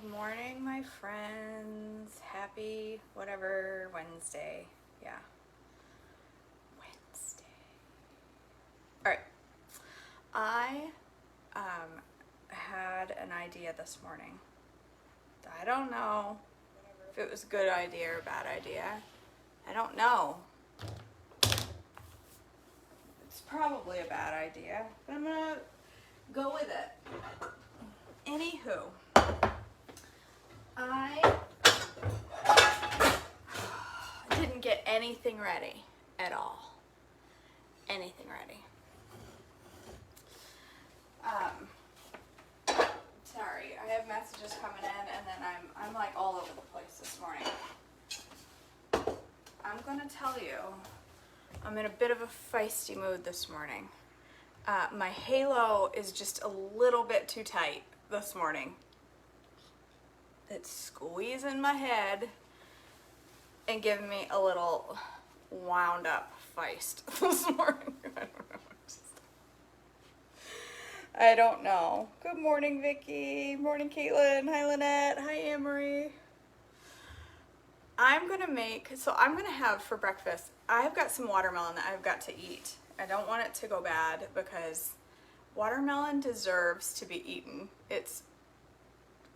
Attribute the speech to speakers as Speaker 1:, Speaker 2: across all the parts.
Speaker 1: Good morning, my friends. Happy whatever Wednesday. Yeah. Wednesday. All right. I had an idea this morning. I don't know if it was a good idea or a bad idea. I don't know. It's probably a bad idea, but I'm gonna go with it. Anywho, I didn't get anything ready at all. Anything ready. Sorry, I have messages coming in and then I'm like all over the place this morning. I'm gonna tell you, I'm in a bit of a feisty mood this morning. My halo is just a little bit too tight this morning. It's squeezing my head and giving me a little wound up feist this morning. I don't know. Good morning, Vicky. Morning, Caitlin. Hi, Lynette. Hi, Anne-Marie. I'm gonna have for breakfast, I've got some watermelon that I've got to eat. I don't want it to go bad because watermelon deserves to be eaten.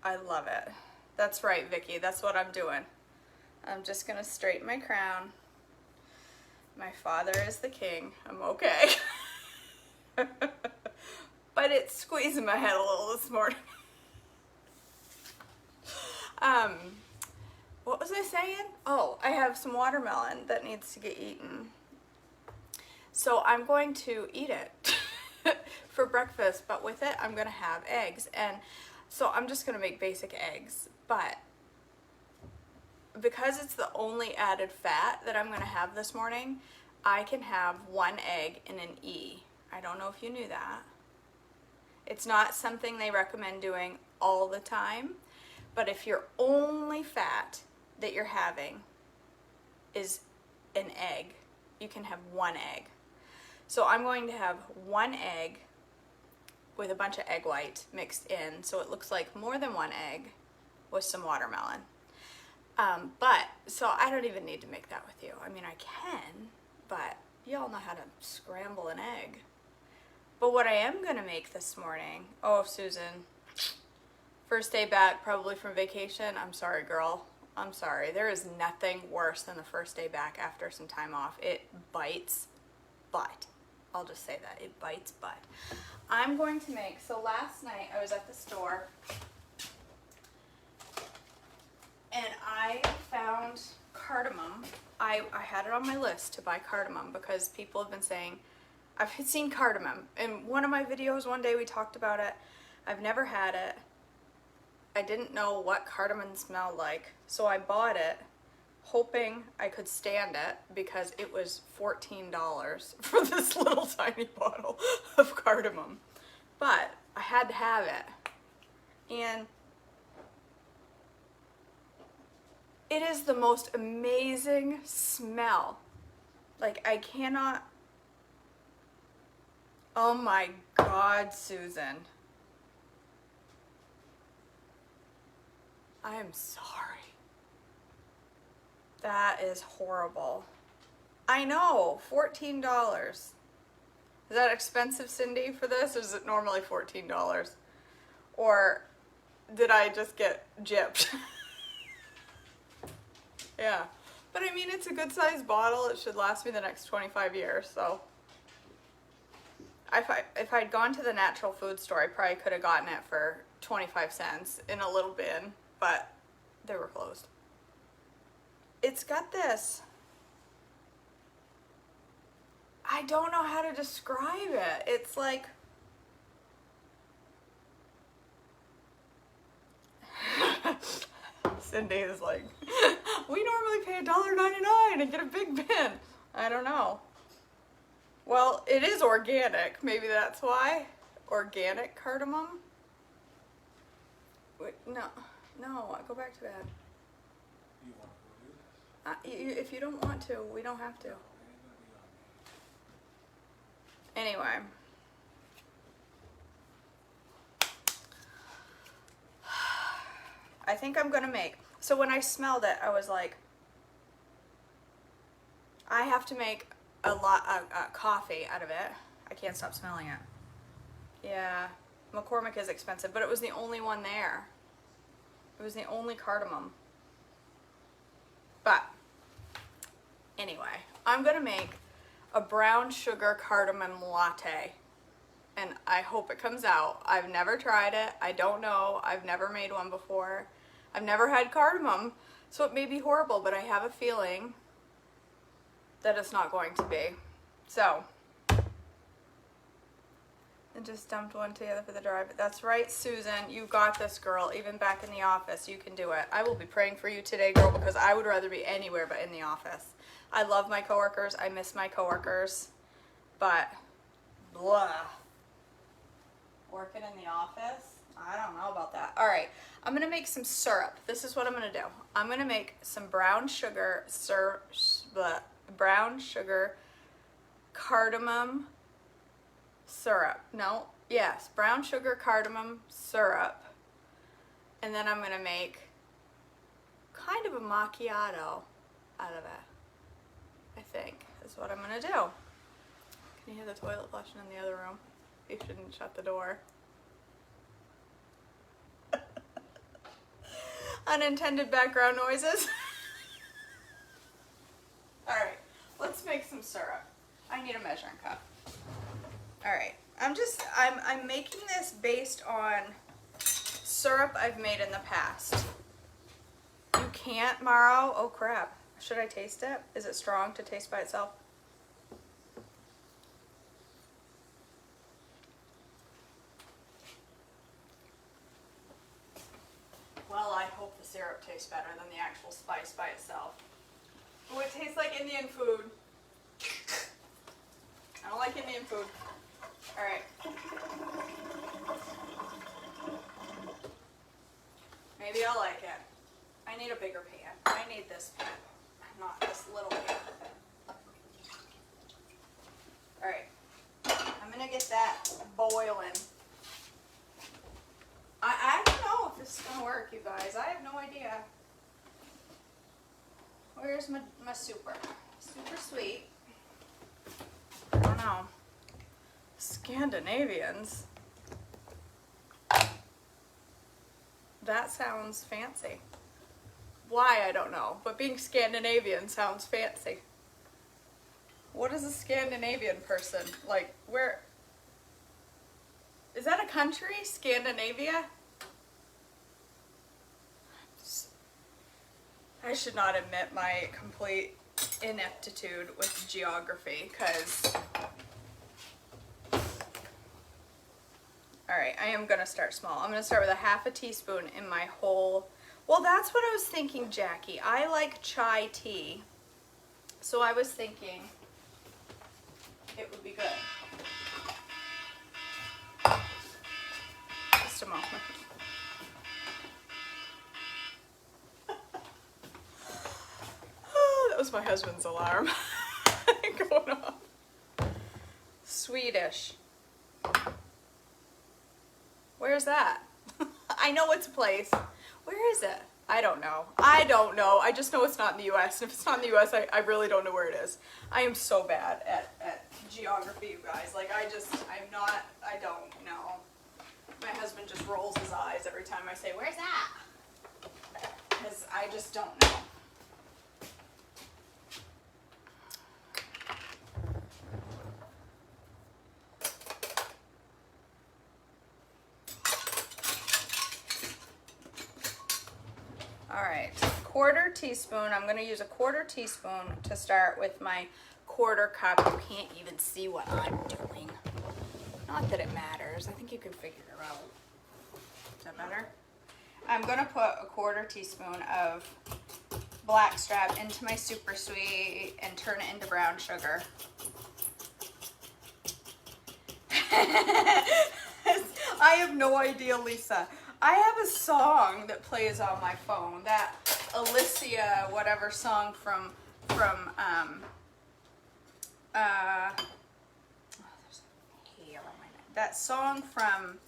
Speaker 1: I love it. That's right, Vicky. That's what I'm doing. I'm just gonna straighten my crown. My father is the king. I'm okay. But it's squeezing my head a little this morning. What was I saying? Oh, I have some watermelon that needs to get eaten. So I'm going to eat it for breakfast, but with it I'm gonna have eggs. And so I'm just gonna make basic eggs, but because it's the only added fat that I'm gonna have this morning, I can have one egg in an E. I don't know if you knew that. It's not something they recommend doing all the time, but if your only fat that you're having is an egg, you can have one egg. So I'm going to have one egg with a bunch of egg white mixed in, so it looks like more than one egg with some watermelon. So I don't even need to make that with you. I mean, I can, but y'all know how to scramble an egg. But what I am gonna make this morning, oh, Susan, first day back probably from vacation. I'm sorry, girl. I'm sorry. There is nothing worse than the first day back after some time off. It bites butt. I'll just say that. It bites butt. I'm going to make, so last night I was at the store and I found cardamom. I had it on my list to buy cardamom because people have been saying, I've seen cardamom. In one of my videos one day we talked about it. I've never had it. I didn't know what cardamom smelled like, so I bought it hoping I could stand it because it was $14 for this little tiny bottle of cardamom. But I had to have it. And it is the most amazing smell. Like, I cannot... Oh my God, Susan. I am sorry. That is horrible. I know, $14. Is that expensive, Cindy, for this? Or is it normally $14? Or did I just get gypped? Yeah. But I mean, it's a good sized bottle. It should last me the next 25 years, so. If I'd gone to the natural food store, I probably could have gotten it for 25 cents in a little bin, but they were closed. It's got this. I don't know how to describe it. It's like... Cindy is like, we normally pay $1.99 and get a big bin. I don't know. Well, it is organic. Maybe that's why. Organic cardamom. Wait, no, go back to bed.
Speaker 2: You want to go do this?
Speaker 1: If you don't want to, we don't have to. Anyway. I think I'm gonna make, so when I smelled it, I was like, I have to make a lot of coffee out of it. I can't stop smelling it. Yeah, McCormick is expensive, but it was the only one there. It was the only cardamom. But anyway, I'm gonna make a brown sugar cardamom latte, and I hope it comes out. I've never tried it. I don't know. I've never made one before. I've never had cardamom, so it may be horrible, but I have a feeling that it's not going to be. So, and just dumped one together for the drive. That's right, Susan. You got this, girl. Even back in the office, you can do it. I will be praying for you today, girl, because I would rather be anywhere but in the office. I love my coworkers. I miss my coworkers, but blah. Working in the office? I don't know about that. All right, I'm gonna make some syrup. This is what I'm gonna do. I'm gonna make some brown sugar brown sugar cardamom syrup. No, yes, brown sugar cardamom syrup. And then I'm gonna make kind of a macchiato out of it. I think is what I'm gonna do. Can you hear the toilet flushing in the other room? You shouldn't shut the door. Unintended background noises. All right, let's make some syrup. I need a measuring cup. All right, I'm making this based on syrup I've made in the past. You can't, Maro? Oh crap. Should I taste it? Is it strong to taste by itself? Well, I hope the syrup tastes better than the actual spice by itself. Oh, it tastes like Indian food. I don't like Indian food. All right. Maybe I'll like it. I need a bigger pan. I need this pan, not this little pan. All right. I'm gonna get that boiling. I don't know if this is gonna work, you guys. I have no idea. Where's my super? Super sweet. I don't know. Scandinavians. That sounds fancy. Why, I don't know. But being Scandinavian sounds fancy. What is a Scandinavian person? Like, where? Is that a country? Scandinavia? I should not admit my complete ineptitude with geography, because... Alright, I am going to start small. I'm going to start with a half a teaspoon in my whole... Well, that's what I was thinking, Jackie. I like chai tea. So I was thinking it would be good. Just a moment. That was my husband's alarm going off. Swedish. Where's that? I know it's a place. Where is it? I don't know. I don't know. I just know it's not in the U.S. And if it's not in the U.S., I really don't know where it is. I am so bad at geography, you guys. Like, I don't know. My husband just rolls his eyes every time I say, where's that? Because I just don't know. Alright, quarter teaspoon. I'm going to use a quarter teaspoon to start with my quarter cup. You can't even see what I'm doing. Not that it matters. I think you can figure it out. Is that better? I'm going to put a quarter teaspoon of blackstrap into my super sweet and turn it into brown sugar. I have no idea, Lisa. I have a song that plays on my phone, that Alicia whatever song from there's hair on my neck. That song from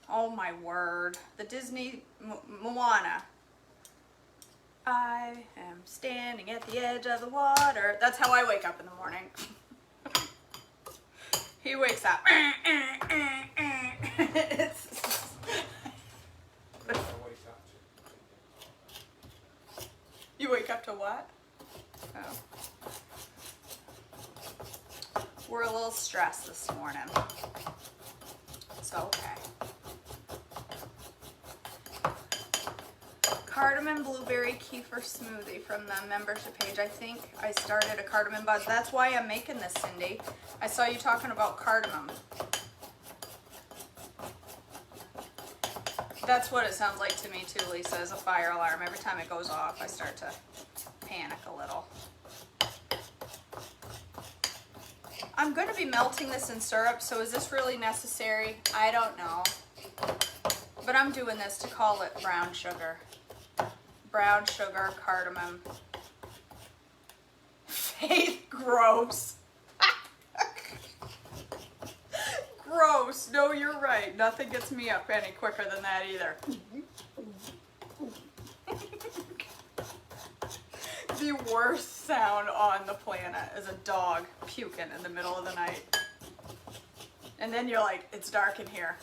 Speaker 1: Oh my word. The Disney Moana. I am standing at the edge of the water. That's how I wake up in the morning. He wakes up. It's... You wake up to what? Oh. We're a little stressed this morning. It's okay. Cardamom blueberry kefir smoothie from the membership page. I think I started a cardamom buzz. That's why I'm making this, Cindy. I saw you talking about cardamom. That's what it sounds like to me too, Lisa, is a fire alarm. Every time it goes off, I start to panic a little. I'm going to be melting this in syrup, so is this really necessary? I don't know. But I'm doing this to call it brown sugar. Brown sugar, cardamom. Faith, gross. Gross. No, you're right. Nothing gets me up any quicker than that either. The worst sound on the planet is a dog puking in the middle of the night. And then you're like, it's dark in here.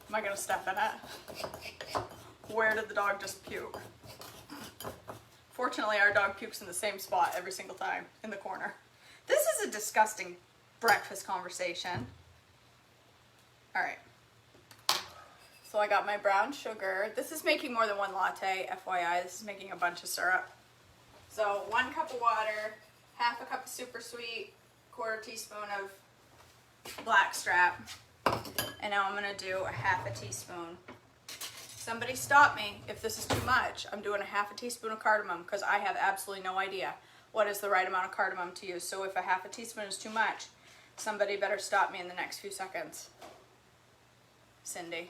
Speaker 1: Am I gonna step in it? Where did the dog just puke? Fortunately, our dog pukes in the same spot every single time, in the corner. This is a disgusting breakfast conversation. All right. So I got my brown sugar. This is making more than one latte, FYI. This is making a bunch of syrup. So 1 cup of water, half a cup of super sweet, 1/4 teaspoon of blackstrap, and now I'm gonna do a 1/2 teaspoon. Somebody stop me if this is too much. I'm doing a 1/2 teaspoon of cardamom because I have absolutely no idea what is the right amount of cardamom to use. So if a 1/2 teaspoon is too much, somebody better stop me in the next few seconds. Cindy.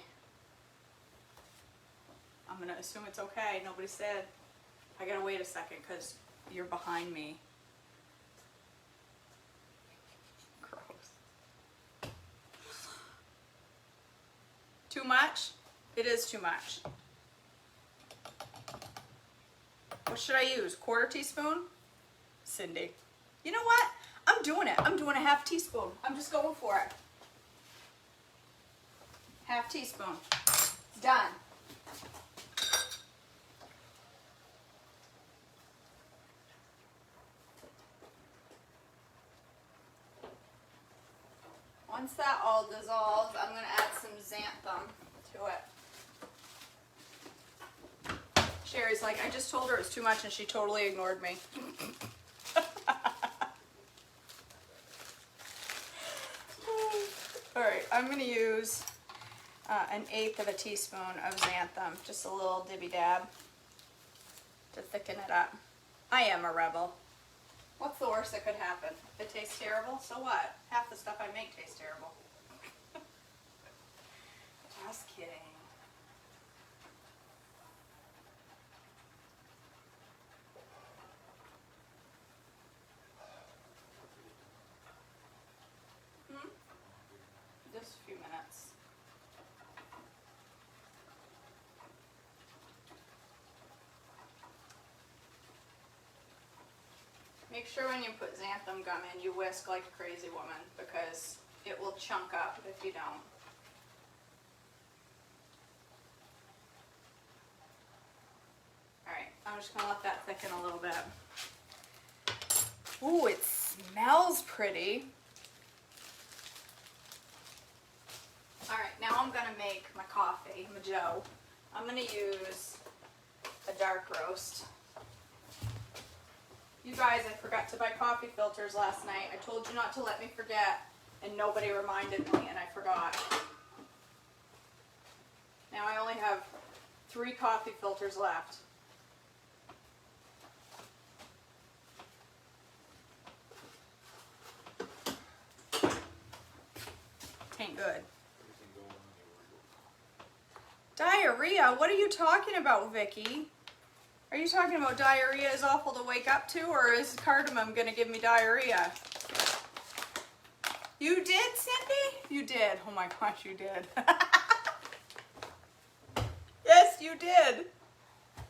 Speaker 1: I'm gonna assume it's okay. Nobody said. I gotta wait a second because you're behind me. Gross. Too much? It is too much. What should I use? 1/4 teaspoon? Cindy. You know what? I'm doing it. I'm doing a 1/2 teaspoon. I'm just going for it. 1/2 teaspoon. It's done. Once that all dissolves, I'm going to add some xanthan to it. Sherry's like, I just told her it was too much and she totally ignored me. Alright, I'm going to use 1/8 teaspoon of xanthan, just a little dibby dab to thicken it up. I am a rebel. What's the worst that could happen? If it tastes terrible, so what? Half the stuff I make tastes terrible. Just kidding. Just a few minutes. Make sure when you put xanthan gum in, you whisk like a crazy woman because it will chunk up if you don't. Alright, I'm just going to let that thicken a little bit. Ooh, it smells pretty. Alright, now I'm going to make my coffee, my joe. I'm going to use a dark roast. You guys, I forgot to buy coffee filters last night. I told you not to let me forget, and nobody reminded me, and I forgot. Now I only have 3 coffee filters left. Ain't good. Diarrhea? What are you talking about, Vicky? Are you talking about diarrhea is awful to wake up to, or is cardamom gonna give me diarrhea? You did, Cindy? You did. Oh my gosh, you did. you did. And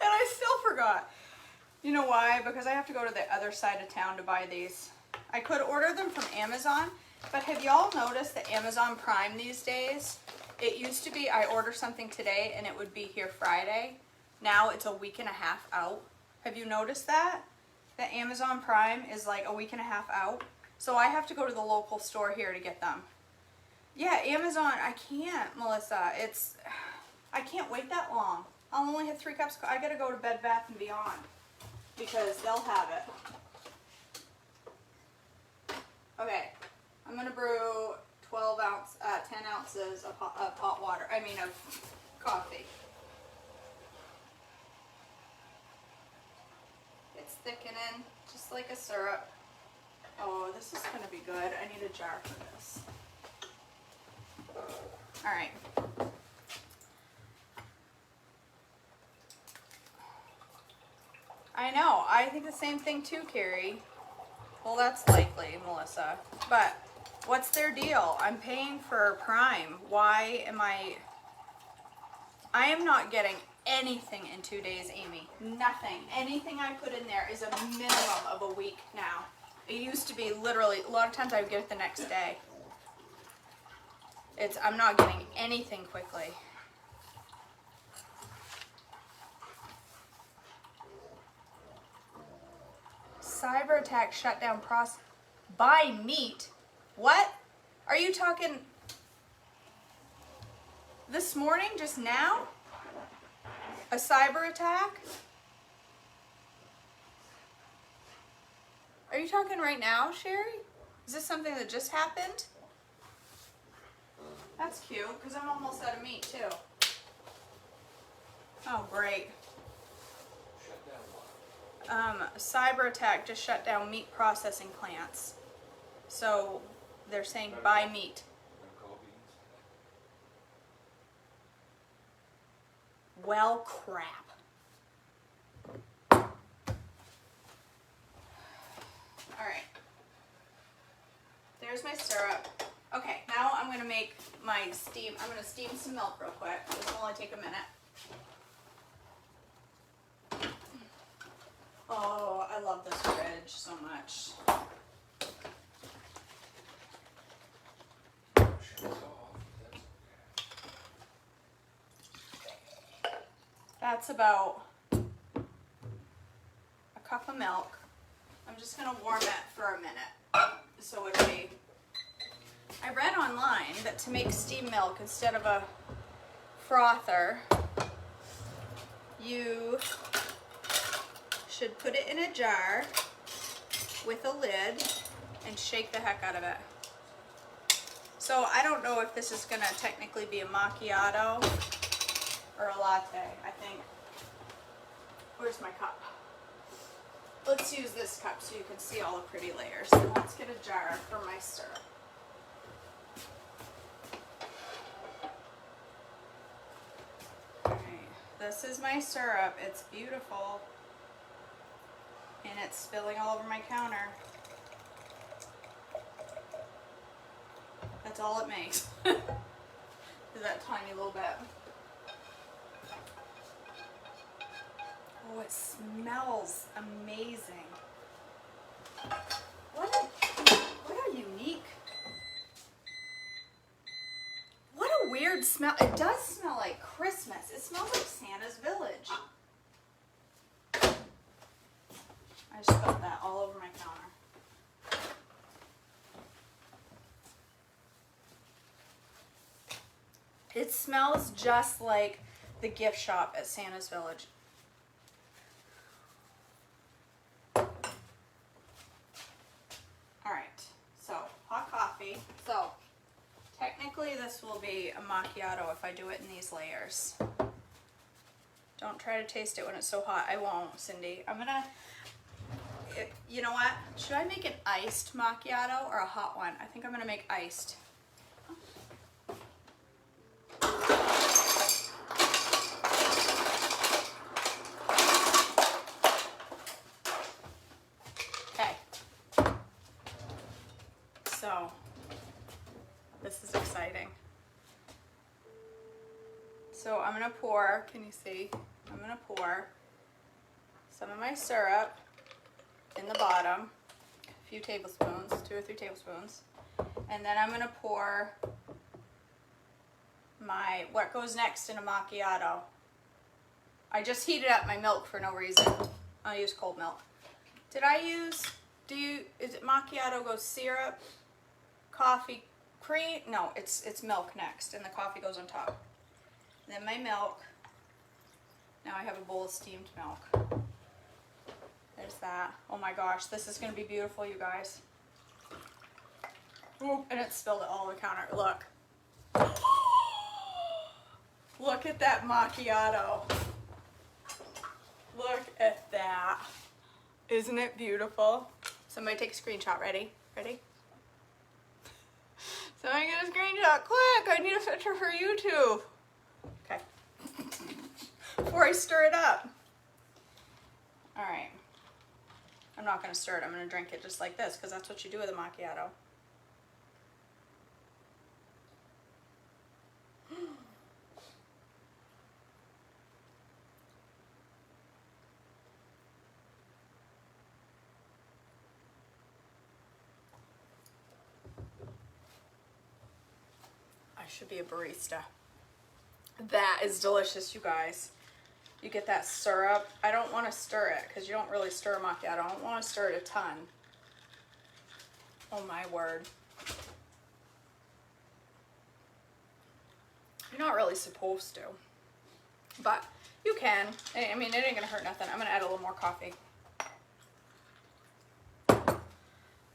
Speaker 1: I still forgot. You know why? Because I have to go to the other side of town to buy these. I could order them from Amazon, but have y'all noticed that Amazon Prime these days? It used to be I order something today and it would be here Friday. Now it's a week and a half out. Have you noticed that? That Amazon Prime is like a week and a half out. So I have to go to the local store here to get them. Yeah, Amazon, I can't, Melissa. I can't wait that long. I'll only have 3 cups. I gotta go to Bed Bath & Beyond because they'll have it. Okay, I'm gonna brew 10 ounces of hot water, of coffee. It's thickening, just like a syrup. Oh, this is gonna be good. I need a jar for this. All right. I know, I think the same thing too, Carrie. Well, that's likely, Melissa. But what's their deal? I'm paying for Prime. Why am I am not getting anything in 2 days, Amy. Nothing. Anything I put in there is a minimum of a week now. It used to be literally, a lot of times I would get it the next day. I'm not getting anything quickly. Cyber attack shut down buy meat. What? Are you talking this morning, just now? A cyber attack? Are you talking right now, Sherry? Is this something that just happened? That's cute, because I'm almost out of meat, too. Oh, great. Cyber attack just shut down meat processing plants. So they're saying buy meat. Well, crap. All right. There's my syrup. Okay, now I'm gonna make my steam. I'm gonna steam some milk real quick. This will only take a minute. Oh, I love this fridge so much. That's about a cup of milk. I'm just gonna warm it for a minute. So it'll be, I read online that to make steam milk instead of a frother, you should put it in a jar with a lid and shake the heck out of it. So I don't know if this is gonna technically be a macchiato or a latte, I think. Where's my cup? Let's use this cup so you can see all the pretty layers. And let's get a jar for my syrup. Alright, this is my syrup. It's beautiful. And it's spilling all over my counter. That's all it makes. Is that tiny little bit. Oh, it smells amazing. What a unique, what a weird smell. It does smell like Christmas. It smells like Santa's village. I just spilled that all over my counter. It smells just like the gift shop at Santa's village. Alright, so hot coffee. So technically this will be a macchiato if I do it in these layers. Don't try to taste it when it's so hot. I won't, Cindy. You know what? Should I make an iced macchiato or a hot one? I think I'm gonna make iced. Okay. So, this is exciting. So I'm gonna pour, can you see? I'm gonna pour some of my syrup in the bottom, a few tablespoons, 2 or 3 tablespoons. And then I'm gonna pour what goes next in a macchiato. I just heated up my milk for no reason. I'll use cold milk. Is it macchiato goes syrup, coffee, cream? No, it's milk next, and the coffee goes on top. Then my milk. Now I have a bowl of steamed milk. There's that. Oh my gosh, this is gonna be beautiful, you guys. Ooh, and it spilled it all over the counter. Look. Look at that macchiato. Look at that. Isn't it beautiful? Somebody take a screenshot. Ready? Ready? Somebody get a screenshot. Quick! I need a picture for YouTube. Okay. Before I stir it up. Alright. I'm not going to stir it. I'm going to drink it just like this because that's what you do with a macchiato. I should be a barista. That is delicious, you guys. You get that syrup. I don't want to stir it because you don't really stir macchiato. I don't want to stir it a ton. Oh my word. You're not really supposed to, but you can. I mean, it ain't gonna hurt nothing. I'm gonna add a little more coffee.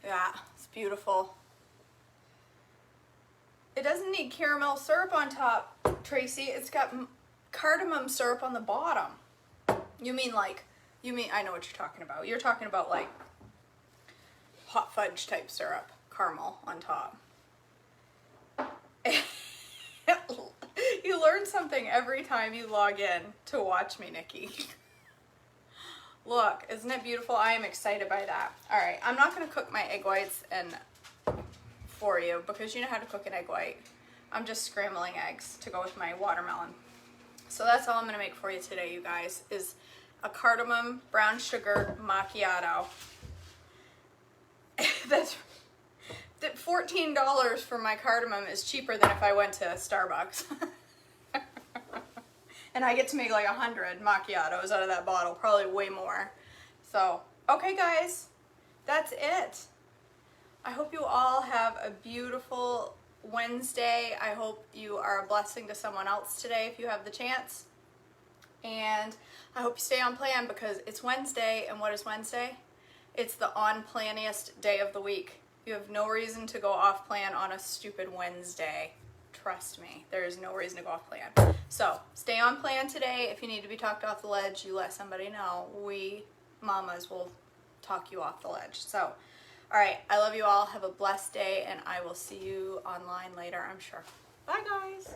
Speaker 1: Yeah, it's beautiful. It doesn't need caramel syrup on top, Tracy. It's got cardamom syrup on the bottom. You mean, I know what you're talking about. You're talking about like hot fudge type syrup, caramel on top. You learn something every time you log in to watch me, Nikki. Look, isn't it beautiful? I am excited by that. All right, I'm not gonna cook my egg whites for you because you know how to cook an egg white. I'm just scrambling eggs to go with my watermelon. So that's all I'm gonna make for you today, you guys, is a cardamom brown sugar macchiato. That's $14 for my cardamom is cheaper than if I went to Starbucks. And I get to make like 100 macchiatos out of that bottle, probably way more. So, okay guys, that's it. I hope you all have a beautiful Wednesday. I hope you are a blessing to someone else today if you have the chance. And I hope you stay on plan because it's Wednesday, and what is Wednesday? It's the on-planiest day of the week. You have no reason to go off plan on a stupid Wednesday. Trust me, there is no reason to go off plan. So stay on plan today. If you need to be talked off the ledge, you let somebody know. We mamas will talk you off the ledge. So, all right, I love you all. Have a blessed day, and I will see you online later, I'm sure. Bye, guys.